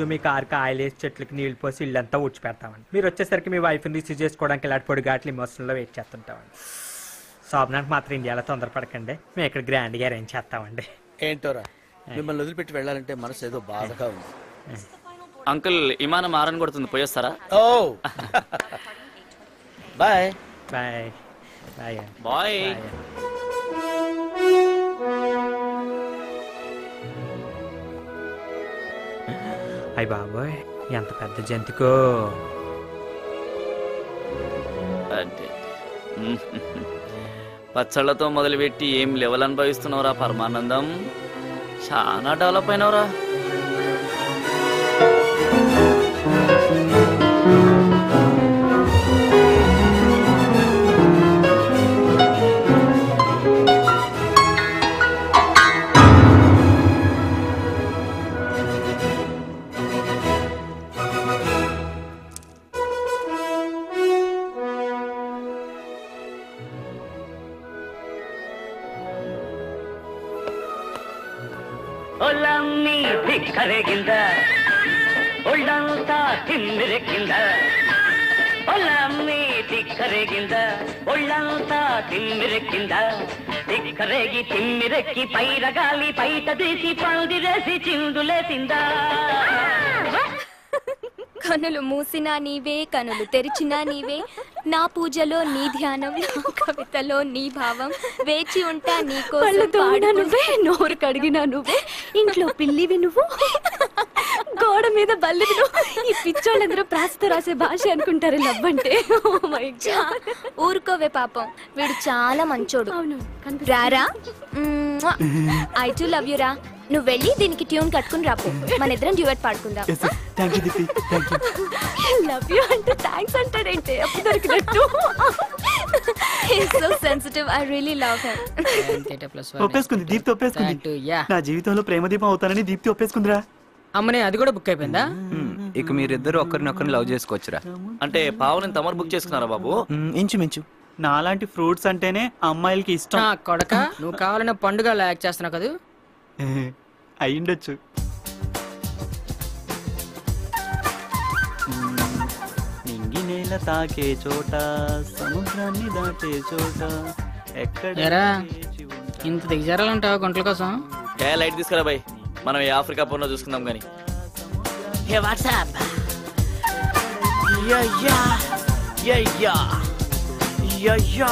మీ కార్కి ఆయిల్ వేసి చెట్లకి నీళ్లు పోసి ఇల్లంతా ఊడ్చి పెడతామండి. మీరు వచ్చేసరికి మీ వైఫ్ని రిసీవ్ చేసుకోవడానికి ఇలాంటి పొడిగాట్లు ఇమోషన్లో వెయిట్ చేస్తుంటామండి. శోభనానికి మాత్రం ఇండియాలో తొందరపడకండి, మేము ఇక్కడ గ్రాండ్గా అరేంజ్ చేస్తామండి. ఏంటోరా మిమ్మల్ని వదిలిపెట్టి వెళ్ళాలంటే మనసు ఏదో బాధగా ఉంది. అంకుల్ విమానం ఆరని కొడుతుంది, పోయేస్తారా? ఓ బాయ్ బాయ్ బాయ్ బాయ్. అయ్య బాబోయ్, ఎంత పెద్ద జంతుకో. పచ్చళ్లతో మొదలుపెట్టి ఏం లెవెల్ అనుభవిస్తున్నావురా పరమానందం, చాలా డెవలప్ అయినవరా. ಒಲ್ಲಮ್ಮಿ ಧಿಕ್ಕರೆಗಿಂದ ಒಳ್ಳಂತ ತಿಮ್ಮಿರಕ್ಕಿಂದ ಒಲ್ಲಮ್ಮಿ ಧಿಕ್ಕರೆಗಿಂದ ಒಳ್ಳಂತ ತಿಮ್ಮಿರಕ್ಕಿಂದ ధిక్కరేగి తిమ్మిరెక్కి పైరగాలి పైట తీసి పందిరేసి చిందులేసిందా. కనులు మూసినా నీవే, కనులు తెరిచినా నీవే, నా పూజలో నీ ధ్యానం, నా కవితలో నీ భావం, వేచి ఉంటా నీ కోసం నువ్వే, నోరు కడిగినా నువ్వే, ఇంట్లో పిల్లివి నువ్వు, గోడ మీద బల్లివి నువ్వు. ఈ పిచ్చోళ్ళందరూ ప్రాసతో రాసే భాష అనుకుంటారు లవ్ అంటే. ఊరుకోవే పాపం, వీడు చాలా మంచోడు. రారా, ఐ టు లవ్ యు రా. నువ్వు వెళ్ళి దీనికి ట్యూన్ కట్టుకుని రాపో, మన ఇద్దరం డ్యూయట్ పాడుకుందాం. లవ్ యూ అంటే థ్యాంక్స్ అంటాడేంటి అప్పుడు దొరికినట్టు. So sensitive, I really love him. ఒప్పేసుకుంది దీప్తి, ఒప్పేసుకుంది. నా జీవితంలో ప్రేమ దీపం అవుతానని దీప్తి ఒప్పేసుకుందిరా. అమ్మనే అది కూడా బుక్ అయిపోయిందా? ఇక మీరిద్దరు ఒకరినొకరిని లవ్ చేసుకోవచ్చురా. అంటే పావుని తమరు బుక్ చేసుకున్నారా బాబు? ఇంచుమించు. నాలాంటి ఫ్రూట్స్ అంటేనే అమ్మాయిలకి ఇష్టం. నా కొడక, నువ్వు కావాలన్న పండుగ యాక్ట్ చేస్తున్నావు కదా. అయ్యుండొచ్చు. నింగి నేల తాకే చోట, సముద్రాన్ని దాటే చోట, ఎరా ఇంత దిగజారాలంటావా గుంటల కోసం? లైట్ తీసుకురా బాయ్, మనం ఈ ఆఫ్రికా పనులు చూసుకుందాం కానీ. హే WhatsApp yeah yeah yeah yeah yeah yeah